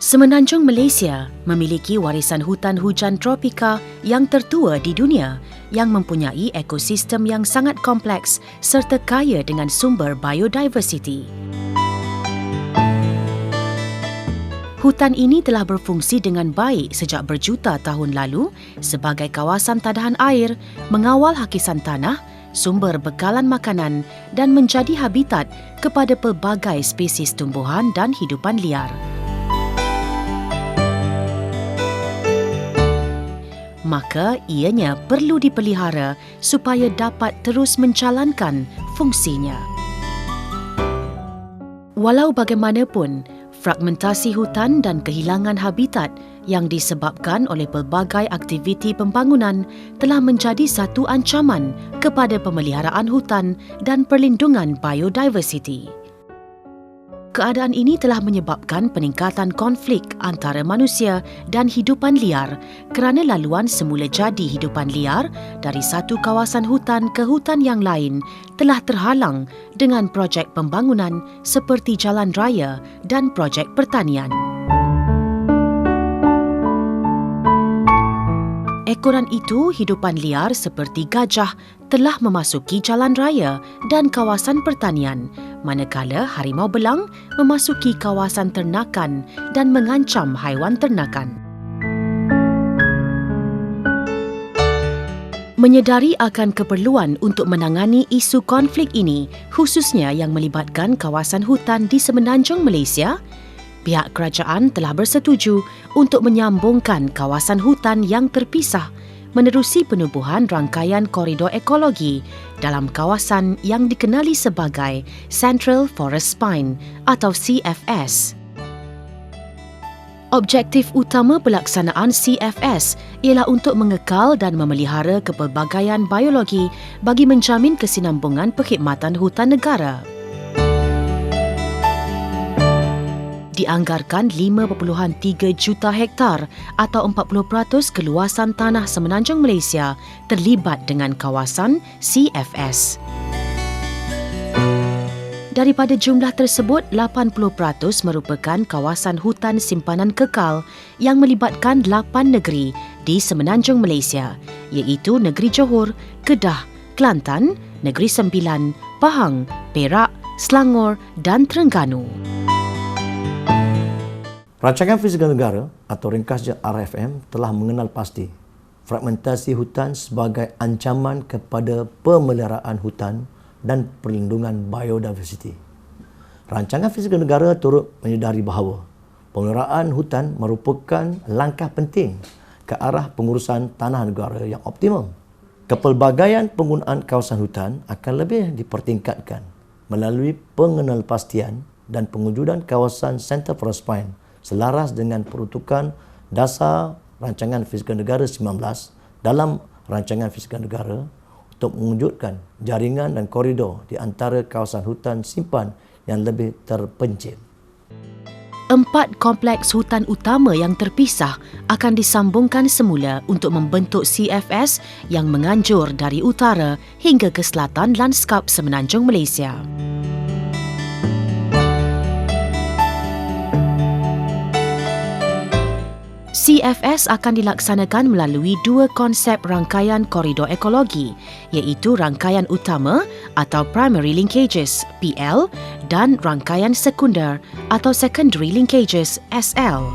Semenanjung Malaysia memiliki warisan hutan hujan tropika yang tertua di dunia yang mempunyai ekosistem yang sangat kompleks serta kaya dengan sumber biodiversiti. Hutan ini telah berfungsi dengan baik sejak berjuta tahun lalu sebagai kawasan tadahan air, mengawal hakisan tanah, sumber bekalan makanan dan menjadi habitat kepada pelbagai spesies tumbuhan dan hidupan liar. Maka ianya perlu dipelihara supaya dapat terus menjalankan fungsinya. Walau bagaimanapun, fragmentasi hutan dan kehilangan habitat yang disebabkan oleh pelbagai aktiviti pembangunan telah menjadi satu ancaman kepada pemeliharaan hutan dan perlindungan biodiversiti. Keadaan ini telah menyebabkan peningkatan konflik antara manusia dan hidupan liar kerana laluan semula jadi hidupan liar dari satu kawasan hutan ke hutan yang lain telah terhalang dengan projek pembangunan seperti jalan raya dan projek pertanian. Ekoran itu, hidupan liar seperti gajah telah memasuki jalan raya dan kawasan pertanian, manakala harimau belang memasuki kawasan ternakan dan mengancam haiwan ternakan. Menyedari akan keperluan untuk menangani isu konflik ini, khususnya yang melibatkan kawasan hutan di semenanjung Malaysia, pihak kerajaan telah bersetuju untuk menyambungkan kawasan hutan yang terpisah menerusi penubuhan rangkaian koridor ekologi dalam kawasan yang dikenali sebagai Central Forest Spine atau CFS. Objektif utama pelaksanaan CFS ialah untuk mengekal dan memelihara kepelbagaian biologi bagi menjamin kesinambungan perkhidmatan hutan negara. Dianggarkan 5.3 juta hektar atau 40% keluasan tanah semenanjung Malaysia terlibat dengan kawasan CFS. Daripada jumlah tersebut, 80% merupakan kawasan hutan simpanan kekal yang melibatkan 8 negeri di semenanjung Malaysia, iaitu Negeri Johor, Kedah, Kelantan, Negeri Sembilan, Pahang, Perak, Selangor dan Terengganu. Rancangan Fizikal Negara atau ringkasnya RFM telah mengenal pasti fragmentasi hutan sebagai ancaman kepada pemeliharaan hutan dan perlindungan biodiversiti. Rancangan Fizikal Negara turut menyedari bahawa pemeliharaan hutan merupakan langkah penting ke arah pengurusan tanah negara yang optimum. Kepelbagaian penggunaan kawasan hutan akan lebih dipertingkatkan melalui pengenalpastian dan pengujudan kawasan Central Forest Spine selaras dengan peruntukan dasar Rancangan Fizikal Negara 19 dalam Rancangan Fizikal Negara untuk mewujudkan jaringan dan koridor di antara kawasan hutan simpan yang lebih terpencil. 4 kompleks hutan utama yang terpisah akan disambungkan semula untuk membentuk CFS yang menganjur dari utara hingga ke selatan landskap semenanjung Malaysia. CFS akan dilaksanakan melalui 2 konsep rangkaian koridor ekologi, iaitu rangkaian utama atau Primary Linkages (PL) dan rangkaian sekunder atau Secondary Linkages (SL).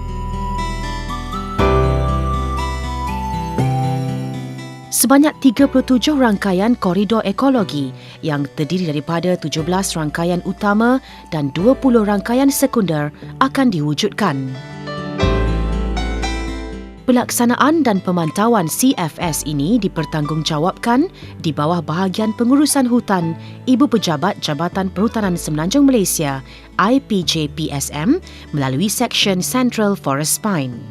Sebanyak 37 rangkaian koridor ekologi yang terdiri daripada 17 rangkaian utama dan 20 rangkaian sekunder akan diwujudkan. Pelaksanaan dan pemantauan CFS ini dipertanggungjawabkan di bawah bahagian pengurusan hutan Ibu Pejabat Jabatan Perhutanan Semenanjung Malaysia IPJPSM melalui Seksyen Central Forest Spine.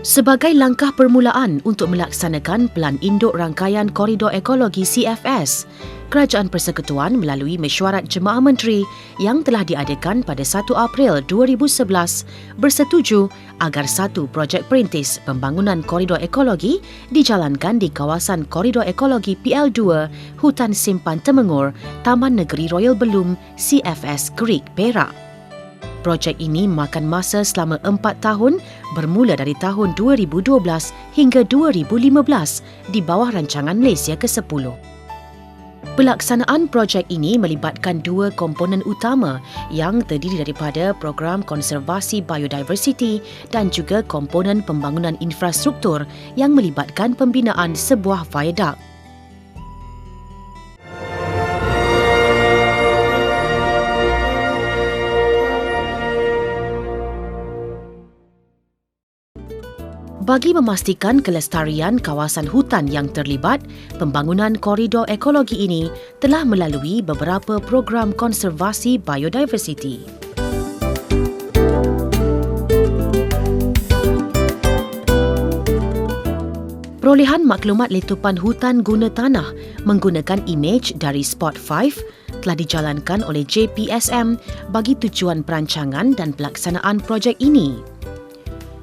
Sebagai langkah permulaan untuk melaksanakan Pelan Induk Rangkaian Koridor Ekologi CFS, Kerajaan Persekutuan melalui Mesyuarat Jemaah Menteri yang telah diadakan pada 1 April 2011 bersetuju agar satu projek perintis pembangunan koridor ekologi dijalankan di kawasan Koridor Ekologi PL2 Hutan Simpan Temenggor, Taman Negeri Royal Belum, CFS Kerik, Perak. Projek ini memakan masa selama 4 tahun bermula dari tahun 2012 hingga 2015 di bawah rancangan Malaysia ke-10. Pelaksanaan projek ini melibatkan dua komponen utama yang terdiri daripada program konservasi biodiversiti dan juga komponen pembangunan infrastruktur yang melibatkan pembinaan sebuah viaduct. Bagi memastikan kelestarian kawasan hutan yang terlibat, pembangunan koridor ekologi ini telah melalui beberapa program konservasi biodiversiti. Perolehan maklumat letupan hutan guna tanah menggunakan imej dari Spot 5 telah dijalankan oleh JPSM bagi tujuan perancangan dan pelaksanaan projek ini.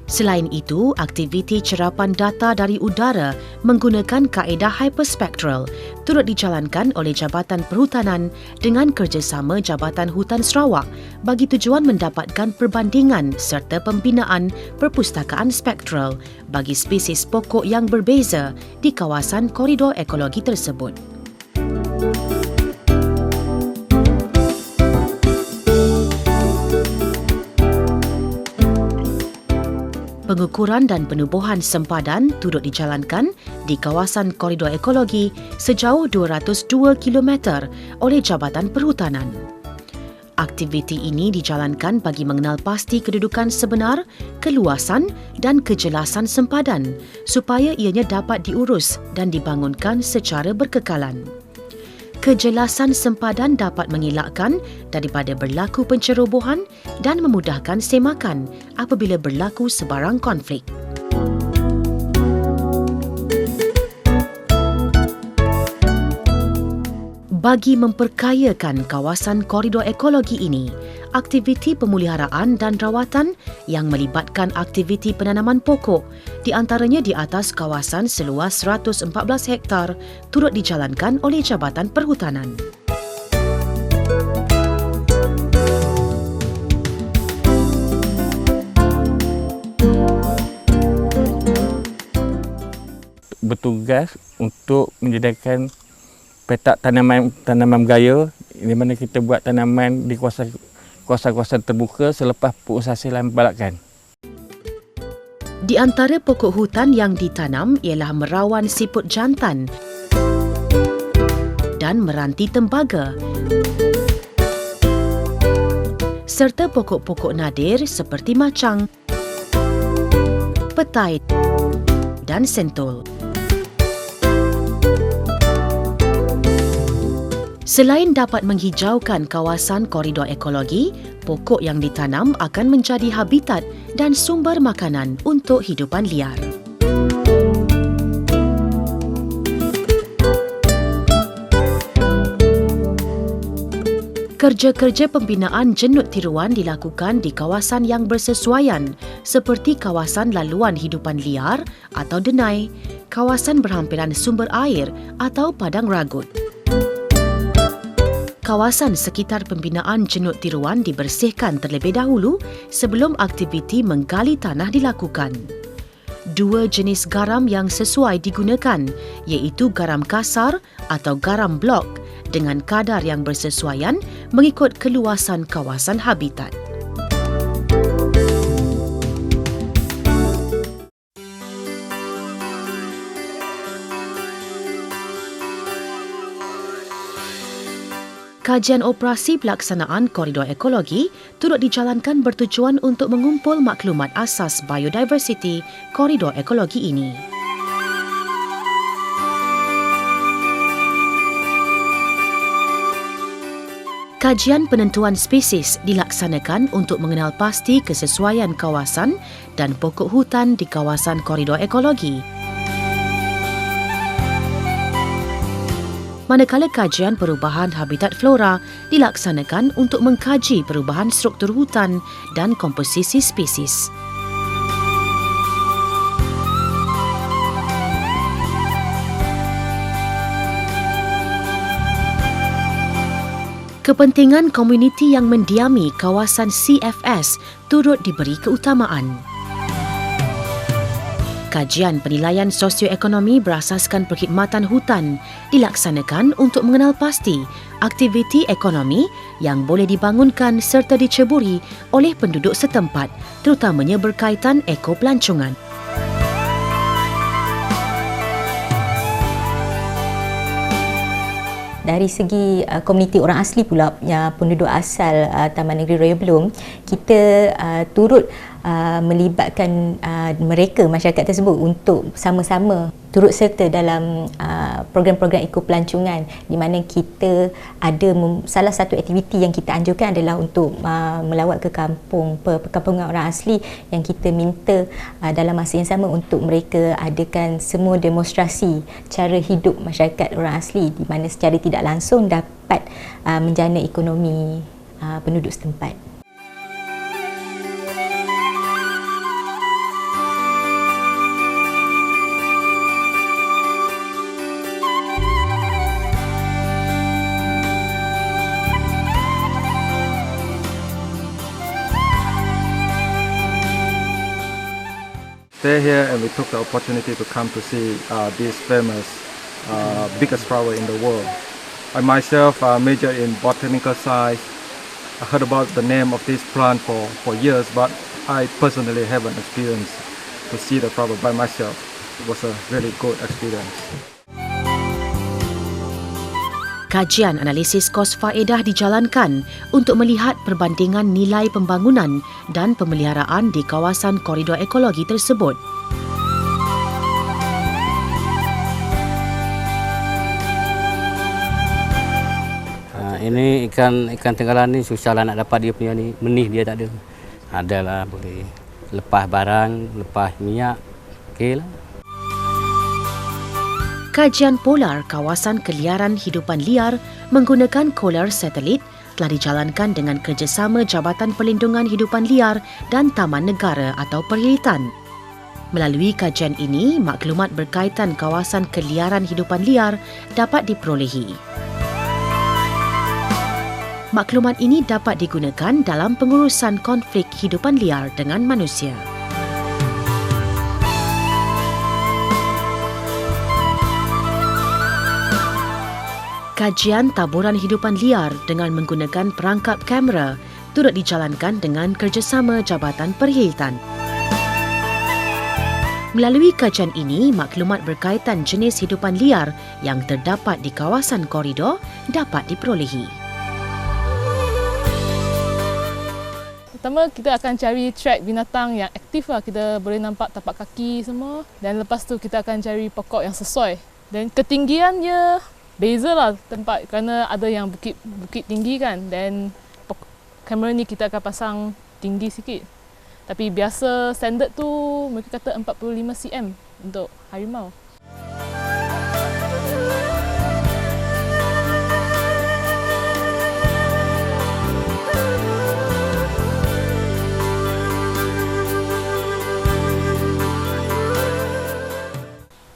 Selain itu, aktiviti cerapan data dari udara menggunakan kaedah hyperspectral turut dijalankan oleh Jabatan Perhutanan dengan kerjasama Jabatan Hutan Sarawak bagi tujuan mendapatkan perbandingan serta pembinaan perpustakaan spektral bagi spesies pokok yang berbeza di kawasan koridor ekologi tersebut. Pengukuran dan penubuhan sempadan turut dijalankan di kawasan koridor ekologi sejauh 202 km oleh Jabatan Perhutanan. Aktiviti ini dijalankan bagi mengenal pasti kedudukan sebenar, keluasan dan kejelasan sempadan supaya ianya dapat diurus dan dibangunkan secara berkekalan. Kejelasan sempadan dapat mengelakkan daripada berlaku pencerobohan dan memudahkan semakan apabila berlaku sebarang konflik. Bagi memperkayakan kawasan koridor ekologi ini, aktiviti pemeliharaan dan rawatan yang melibatkan aktiviti penanaman pokok di antaranya di atas kawasan seluas 114 hektar turut dijalankan oleh Jabatan Perhutanan. Bertugas untuk menyediakan petak tanaman bergaya di mana kita buat tanaman di kawasan terbuka selepas pengusahaan balakan. Di antara pokok hutan yang ditanam ialah merawan siput jantan dan meranti tembaga serta pokok-pokok nadir seperti macang, petai dan sentul. Selain dapat menghijaukan kawasan koridor ekologi, pokok yang ditanam akan menjadi habitat dan sumber makanan untuk hidupan liar. Kerja-kerja pembinaan jenut tiruan dilakukan di kawasan yang bersesuaian seperti kawasan laluan hidupan liar atau denai, kawasan berhampiran sumber air atau padang ragut. Kawasan sekitar pembinaan jenut tiruan dibersihkan terlebih dahulu sebelum aktiviti menggali tanah dilakukan. Dua jenis garam yang sesuai digunakan iaitu garam kasar atau garam blok dengan kadar yang bersesuaian mengikut keluasan kawasan habitat. Kajian operasi pelaksanaan koridor ekologi turut dijalankan bertujuan untuk mengumpul maklumat asas biodiversiti koridor ekologi ini. Kajian penentuan spesies dilaksanakan untuk mengenal pasti kesesuaian kawasan dan pokok hutan di kawasan koridor ekologi. Manakala kajian perubahan habitat flora dilaksanakan untuk mengkaji perubahan struktur hutan dan komposisi spesies. Kepentingan komuniti yang mendiami kawasan CFS turut diberi keutamaan. Kajian penilaian sosioekonomi berasaskan perkhidmatan hutan dilaksanakan untuk mengenal pasti aktiviti ekonomi yang boleh dibangunkan serta diceburi oleh penduduk setempat, terutamanya berkaitan ekopelancongan. Dari segi komuniti orang asli pula, penduduk asal Taman Negeri Raya Belum, kita turut melibatkan mereka, masyarakat tersebut untuk sama-sama turut serta dalam program-program ekopelancongan, di mana kita ada salah satu aktiviti yang kita anjurkan adalah untuk melawat ke perkampungan orang asli, yang kita minta dalam masa yang sama untuk mereka adakan semua demonstrasi cara hidup masyarakat orang asli, di mana secara tidak langsung dapat menjana ekonomi penduduk setempat. Stay here and we took the opportunity to come to see this famous biggest flower in the world. I myself majored in botanical science. I heard about the name of this plant for years, but I personally haven't experienced to see the flower by myself. It was a really good experience. Kajian analisis kos faedah dijalankan untuk melihat perbandingan nilai pembangunan dan pemeliharaan di kawasan koridor ekologi tersebut. Ini ikan tenggalan ni susahlah nak dapat dia punya ni, menih dia tak ada. Adalah boleh lepas barang, lepas minyak, okeylah. Kajian polar kawasan keliaran hidupan liar menggunakan kolar satelit telah dijalankan dengan kerjasama Jabatan Perlindungan Hidupan Liar dan Taman Negara atau Perhilitan. Melalui kajian ini, maklumat berkaitan kawasan keliaran hidupan liar dapat diperolehi. Maklumat ini dapat digunakan dalam pengurusan konflik hidupan liar dengan manusia. Kajian taburan hidupan liar dengan menggunakan perangkap kamera turut dijalankan dengan kerjasama Jabatan Perhilitan. Melalui kajian ini, maklumat berkaitan jenis hidupan liar yang terdapat di kawasan koridor dapat diperolehi. Pertama, kita akan cari track binatang yang aktif lah. Kita boleh nampak tapak kaki semua. Dan lepas tu kita akan cari pokok yang sesuai. Dan ketinggiannya beza lah tempat, kerana ada yang bukit tinggi kan. Dan kamera ni kita akan pasang tinggi sikit. Tapi biasa standard tu mereka kata 45 cm untuk harimau.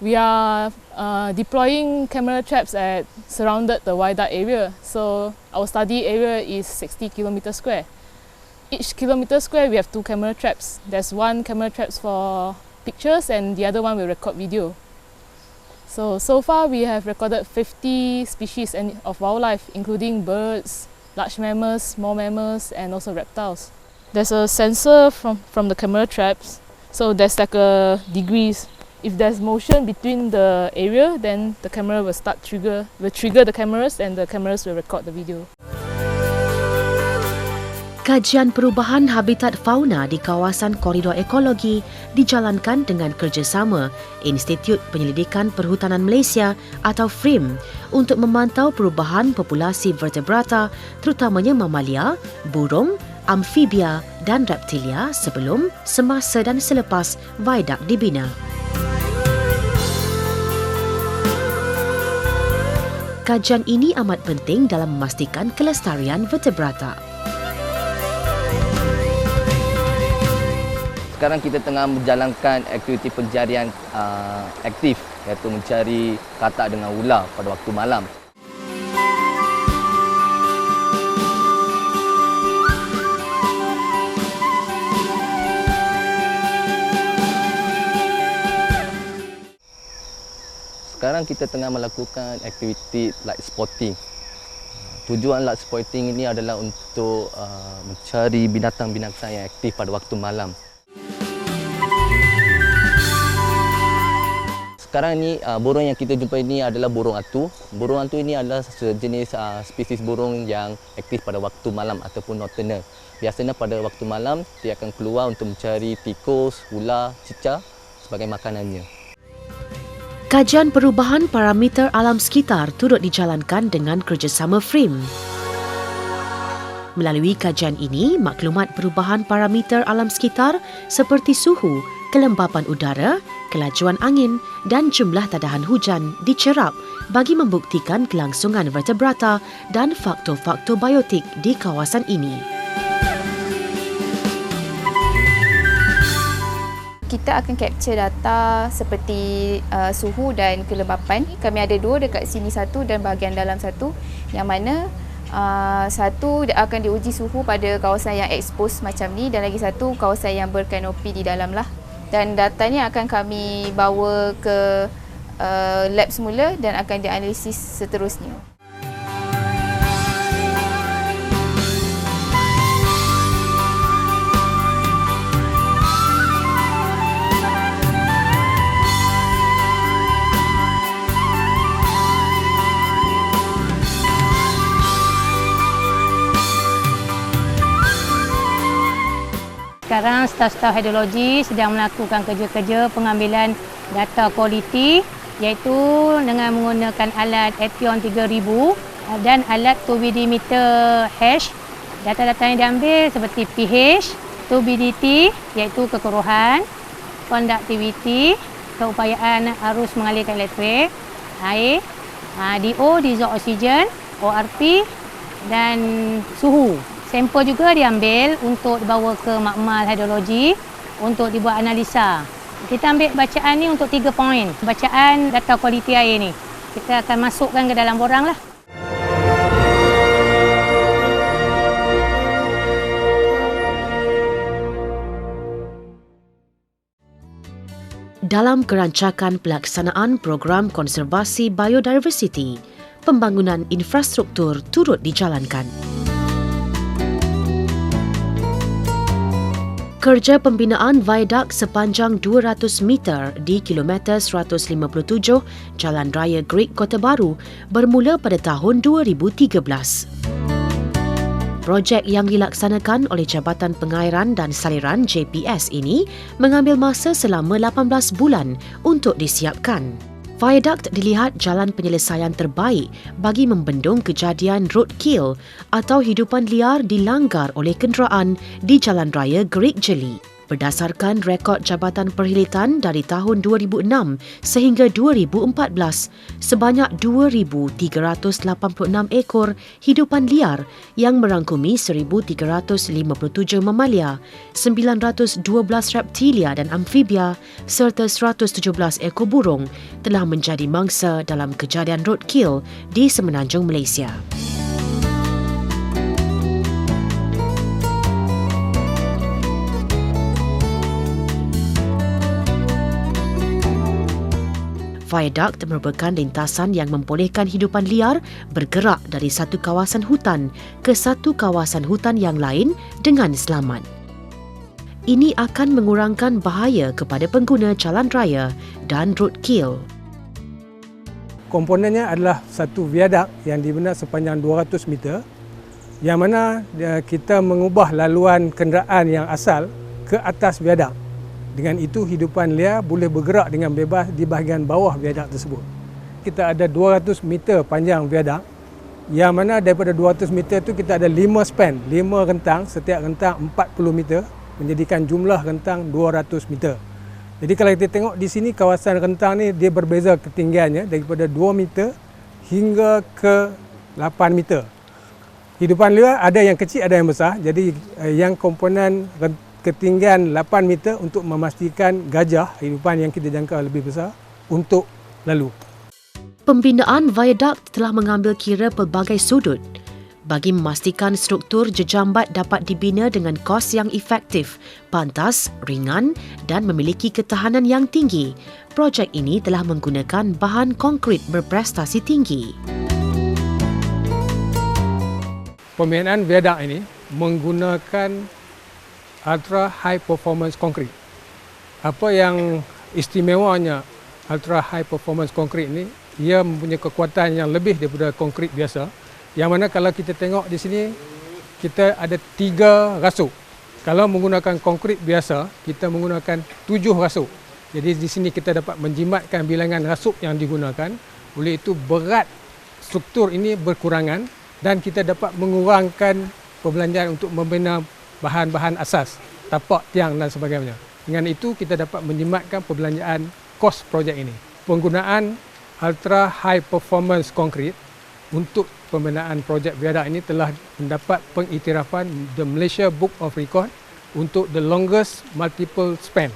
We are deploying camera traps at surrounded the Waidat area. So our study area is 60 km square. Each kilometer square we have 2 camera traps. There's 1 camera traps for pictures and the other one will record video. So far we have recorded 50 species of wildlife, including birds, large mammals, small mammals and also reptiles. There's a sensor from the camera traps. So there's like a degrees. If there's motion between the area, then the camera will trigger the cameras and the cameras will record the video. Kajian perubahan habitat fauna di kawasan koridor ekologi dijalankan dengan kerjasama Institut Penyelidikan Perhutanan Malaysia atau FRIM untuk memantau perubahan populasi vertebrata terutamanya mamalia, burung, amfibia dan reptilia sebelum, semasa dan selepas viaduct dibina. Kajian ini amat penting dalam memastikan kelestarian vertebrata. Sekarang kita tengah menjalankan aktiviti pencarian aktif, iaitu mencari katak dengan ular pada waktu malam. Sekarang kita tengah melakukan aktiviti light spotting. Tujuan light spotting ini adalah untuk mencari binatang-binatang yang aktif pada waktu malam. Sekarang ni burung yang kita jumpa ini adalah burung atu. Burung atu ini adalah sejenis spesies burung yang aktif pada waktu malam ataupun nocturnal. Biasanya pada waktu malam dia akan keluar untuk mencari tikus, ular, cicak sebagai makanannya. Kajian perubahan parameter alam sekitar turut dijalankan dengan kerjasama FRIM. Melalui kajian ini, maklumat perubahan parameter alam sekitar seperti suhu, kelembapan udara, kelajuan angin dan jumlah tadahan hujan dicerap bagi membuktikan kelangsungan vertebrata dan faktor-faktor biotik di kawasan ini. Kita akan capture data seperti suhu dan kelembapan. Kami ada dua dekat sini, satu dan bahagian dalam satu, yang mana satu akan diuji suhu pada kawasan yang expose macam ni dan lagi satu kawasan yang berkanopi di dalam lah. Dan data ni akan kami bawa ke lab semula dan akan dianalisis seterusnya. Sekarang staf-staf hidrologi sedang melakukan kerja-kerja pengambilan data kualiti iaitu dengan menggunakan alat Etion 3000 dan alat turbidimeter hash. Data-data yang diambil seperti pH, turbidity iaitu kekeruhan, konduktiviti, keupayaan arus mengalirkan elektrik, air, DO, diesel oksigen, ORP dan suhu. Sampel juga diambil untuk dibawa ke makmal hidrologi untuk dibuat analisa. Kita ambil bacaan ni untuk 3 poin. Bacaan data kualiti air ni. Kita akan masukkan ke dalam borang lah. Dalam kerancakan pelaksanaan program konservasi biodiversiti, pembangunan infrastruktur turut dijalankan. Kerja pembinaan viaduct sepanjang 200 meter di kilometer 157 Jalan Raya Great Kota Baru bermula pada tahun 2013. Projek yang dilaksanakan oleh Jabatan Pengairan dan Saliran JPS ini mengambil masa selama 18 bulan untuk disiapkan. Viaduct dilihat jalan penyelesaian terbaik bagi membendung kejadian roadkill atau hidupan liar dilanggar oleh kenderaan di Jalan Raya Great Jeli. Berdasarkan rekod Jabatan Perkhidmatan dari tahun 2006 sehingga 2014, sebanyak 2,386 ekor hidupan liar yang merangkumi 1,357 mamalia, 912 reptilia dan amfibia serta 117 ekor burung telah menjadi mangsa dalam kejadian roadkill di Semenanjung Malaysia. Viaduct merupakan lintasan yang membolehkan hidupan liar bergerak dari satu kawasan hutan ke satu kawasan hutan yang lain dengan selamat. Ini akan mengurangkan bahaya kepada pengguna jalan raya dan roadkill. Komponennya adalah satu viaduct yang dibina sepanjang 200 meter yang mana kita mengubah laluan kenderaan yang asal ke atas viadak. Dengan itu hidupan liar boleh bergerak dengan bebas di bahagian bawah viadak tersebut. Kita ada 200 meter panjang viadak, yang mana daripada 200 meter itu kita ada 5 span, 5 rentang, setiap rentang 40 meter, menjadikan jumlah rentang 200 meter. Jadi kalau kita tengok di sini, kawasan rentang ni dia berbeza ketinggiannya daripada 2 meter hingga ke 8 meter. Hidupan liar ada yang kecil, ada yang besar. Jadi yang komponen ketinggian 8 meter untuk memastikan gajah, hidupan yang kita jangka lebih besar, untuk lalu. Pembinaan viaduct telah mengambil kira pelbagai sudut bagi memastikan struktur jejambat dapat dibina dengan kos yang efektif, pantas, ringan dan memiliki ketahanan yang tinggi. Projek ini telah menggunakan bahan konkrit berprestasi tinggi. Pembinaan viadak ini menggunakan ultra high performance concrete. Apa yang istimewanya ultra high performance concrete ini, ia mempunyai kekuatan yang lebih daripada konkrit biasa. Yang mana kalau kita tengok di sini, kita ada 3 rasuk. Kalau menggunakan konkrit biasa, kita menggunakan 7 rasuk. Jadi di sini kita dapat menjimatkan bilangan rasuk yang digunakan. Oleh itu berat struktur ini berkurangan dan kita dapat mengurangkan perbelanjaan untuk membina bahan-bahan asas, tapak, tiang dan sebagainya. Dengan itu kita dapat menjimatkan perbelanjaan kos projek ini. Penggunaan ultra high performance concrete untuk pembinaan projek viadak ini telah mendapat pengiktirafan The Malaysia Book of Record untuk the longest multiple span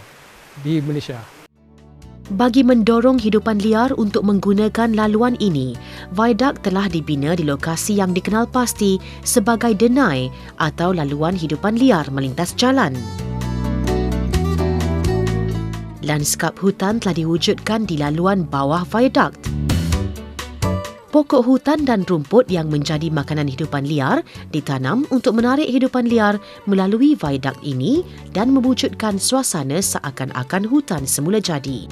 di Malaysia. Bagi mendorong hidupan liar untuk menggunakan laluan ini, viaduct telah dibina di lokasi yang dikenal pasti sebagai denai atau laluan hidupan liar melintas jalan. Lanskap hutan telah diwujudkan di laluan bawah viaduct. Pokok hutan dan rumput yang menjadi makanan hidupan liar ditanam untuk menarik hidupan liar melalui viaduct ini dan mewujudkan suasana seakan-akan hutan semula jadi.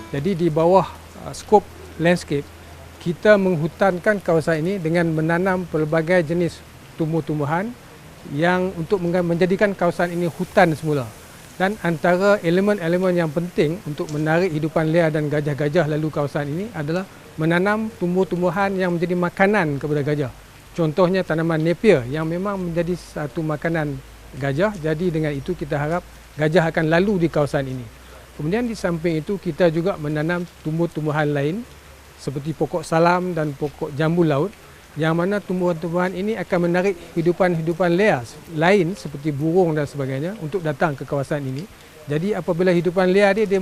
Jadi di bawah skop landscape, kita menghutankan kawasan ini dengan menanam pelbagai jenis tumbuh-tumbuhan yang untuk menjadikan kawasan ini hutan semula. Dan antara elemen-elemen yang penting untuk menarik hidupan liar dan gajah-gajah lalu kawasan ini adalah menanam tumbuh-tumbuhan yang menjadi makanan kepada gajah. Contohnya tanaman napier yang memang menjadi satu makanan gajah. Jadi dengan itu kita harap gajah akan lalu di kawasan ini. Kemudian di samping itu kita juga menanam tumbuh-tumbuhan lain seperti pokok salam dan pokok jambu laut, yang mana tumbuhan-tumbuhan ini akan menarik hidupan-hidupan liar lain seperti burung dan sebagainya untuk datang ke kawasan ini. Jadi apabila hidupan liar dia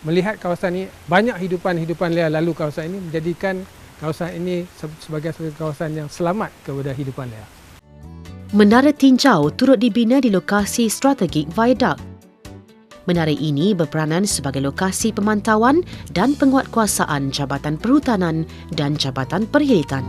melihat kawasan ini, banyak hidupan-hidupan liar lalu kawasan ini, menjadikan kawasan ini sebagai kawasan yang selamat kepada hidupan liar. Menara tinjau turut dibina di lokasi strategik viaduct. Menara ini berperanan sebagai lokasi pemantauan dan penguatkuasaan Jabatan Perhutanan dan Jabatan Perkhidmatan.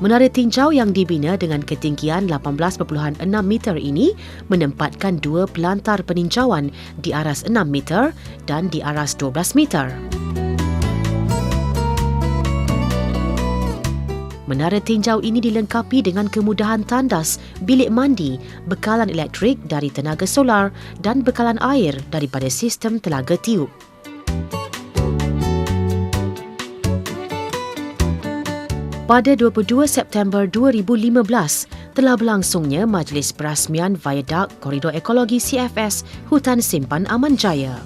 Menara tinjau yang dibina dengan ketinggian 18.6 meter ini menempatkan 2 pelantar peninjauan di aras 6 meter dan di aras 12 meter. Menara tinjau ini dilengkapi dengan kemudahan tandas, bilik mandi, bekalan elektrik dari tenaga solar dan bekalan air daripada sistem telaga tiup. Pada 22 September 2015, telah berlangsungnya Majlis Perasmian Viaduct Koridor Ekologi CFS Hutan Simpan Aman Jaya.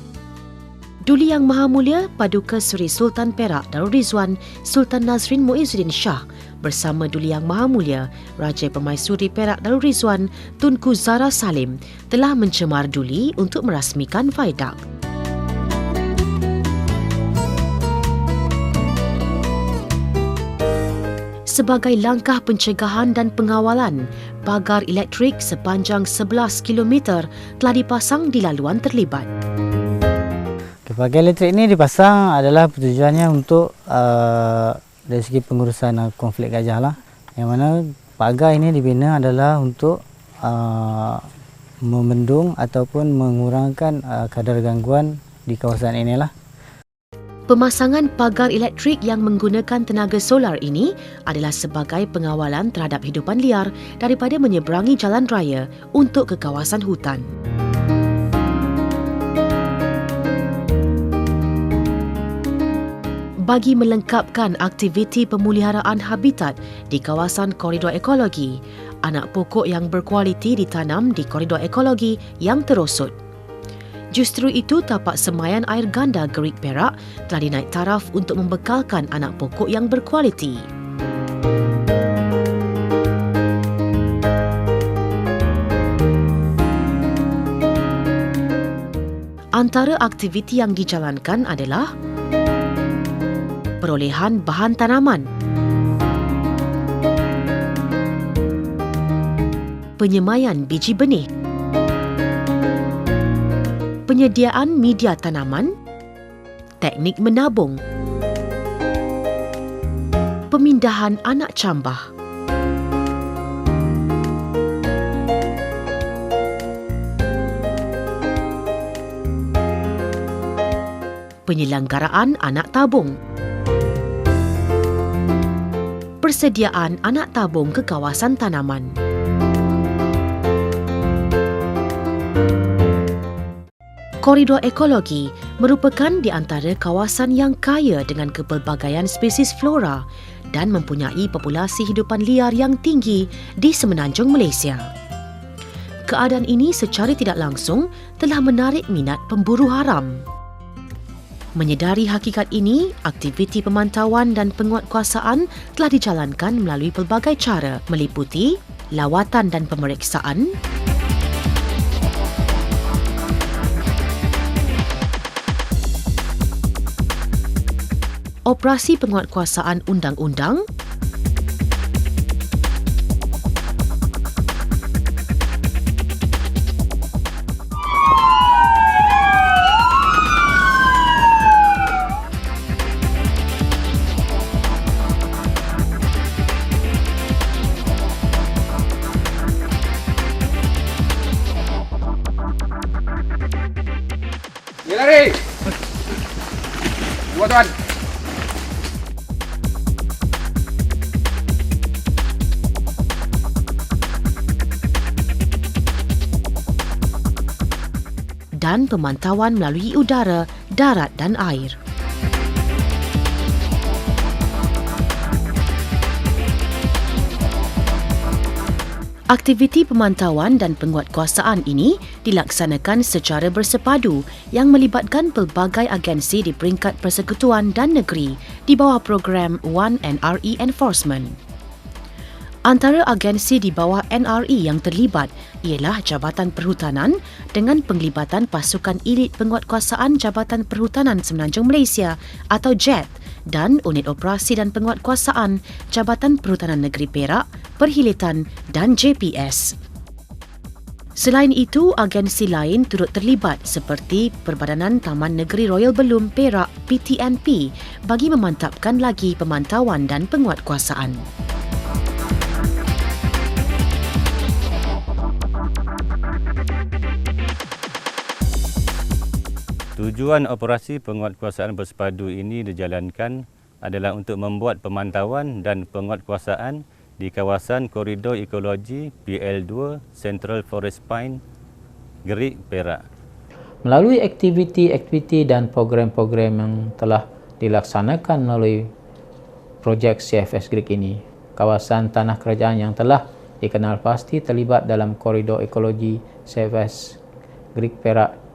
Duli Yang Maha Mulia Paduka Seri Sultan Perak Darul Rizwan Sultan Nazrin Muizzuddin Shah bersama Duli Yang Maha Mulia Raja Permaisuri Perak Darul Rizwan Tunku Zahra Salim telah mencemar Duli untuk merasmikan viaduct. Sebagai langkah pencegahan dan pengawalan, pagar elektrik sepanjang 11 km telah dipasang di laluan terlibat. Pagar elektrik ini dipasang adalah tujuannya untuk dari segi pengurusan konflik gajah lah. Yang mana pagar ini dibina adalah untuk membendung ataupun mengurangkan kadar gangguan di kawasan inilah. Pemasangan pagar elektrik yang menggunakan tenaga solar ini adalah sebagai pengawalan terhadap hidupan liar daripada menyeberangi jalan raya untuk ke kawasan hutan. Bagi melengkapkan aktiviti pemeliharaan habitat di kawasan koridor ekologi, anak pokok yang berkualiti ditanam di koridor ekologi yang terosot. Justru itu, tapak semayan air ganda Gerik Perak telah dinaik taraf untuk membekalkan anak pokok yang berkualiti. Antara aktiviti yang dijalankan adalah perolehan bahan tanaman, penyemaian biji benih, penyediaan media tanaman, teknik menabung, pemindahan anak cambah, penyelenggaraan anak tabung, persediaan anak tabung ke kawasan tanaman. Koridor ekologi merupakan di antara kawasan yang kaya dengan kepelbagaian spesies flora dan mempunyai populasi hidupan liar yang tinggi di semenanjung Malaysia. Keadaan ini secara tidak langsung telah menarik minat pemburu haram. Menyedari hakikat ini, aktiviti pemantauan dan penguatkuasaan telah dijalankan melalui pelbagai cara meliputi lawatan dan pemeriksaan, operasi penguatkuasaan undang-undang, Lari! Buat tuan! dan pemantauan melalui udara, darat dan air. Aktiviti pemantauan dan penguatkuasaan ini dilaksanakan secara bersepadu yang melibatkan pelbagai agensi di peringkat persekutuan dan negeri di bawah program One NRE Enforcement. Antara agensi di bawah NRE yang terlibat ialah Jabatan Perhutanan dengan penglibatan Pasukan Elit Penguatkuasaan Jabatan Perhutanan Semenanjung Malaysia atau JET dan Unit Operasi dan Penguatkuasaan Jabatan Perhutanan Negeri Perak, Perhilitan dan JPS. Selain itu, agensi lain turut terlibat seperti Perbadanan Taman Negeri Royal Belum Perak PTNP bagi memantapkan lagi pemantauan dan penguatkuasaan. Tujuan operasi penguatkuasaan bersepadu ini dijalankan adalah untuk membuat pemantauan dan penguatkuasaan di kawasan koridor ekologi PL2 Central Forest Pine, Gerik, Perak. Melalui aktiviti-aktiviti dan program-program yang telah dilaksanakan melalui projek CFS Gerik ini, kawasan tanah kerajaan yang telah dikenal pasti terlibat dalam koridor ekologi CFS Gerik, Perak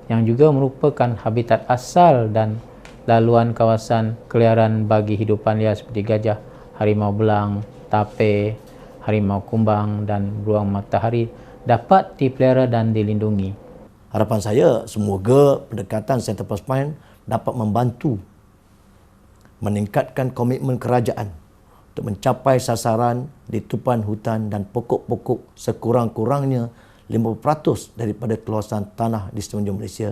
yang juga merupakan habitat asal dan laluan kawasan keliaran bagi hidupan liar seperti gajah, harimau belang, tape, harimau kumbang dan beruang matahari dapat dipelihara dan dilindungi. Harapan saya semoga pendekatan Central Forest Pine dapat membantu meningkatkan komitmen kerajaan untuk mencapai sasaran ditupan hutan dan pokok-pokok sekurang-kurangnya 50% daripada keluasan tanah di semenanjung Malaysia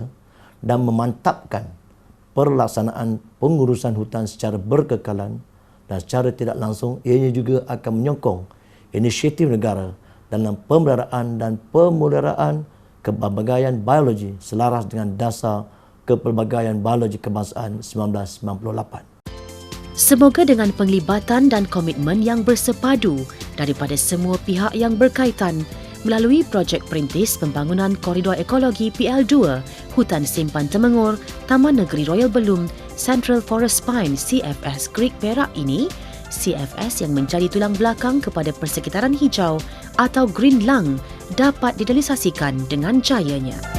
dan memantapkan pelaksanaan pengurusan hutan secara berkekalan dan secara tidak langsung ianya juga akan menyokong inisiatif negara dalam pemeliharaan dan pemeliharahan kepelbagaian biologi selaras dengan dasar Kepelbagaian Biologi Kebangsaan 1998. Semoga dengan penglibatan dan komitmen yang bersepadu daripada semua pihak yang berkaitan melalui projek perintis pembangunan koridor ekologi PL2, Hutan Simpan Temenggor, Taman Negeri Royal Belum, Central Forest Pine CFS Creek Perak ini, CFS yang menjadi tulang belakang kepada persekitaran hijau atau Green Lung dapat direalisasikan dengan jayanya.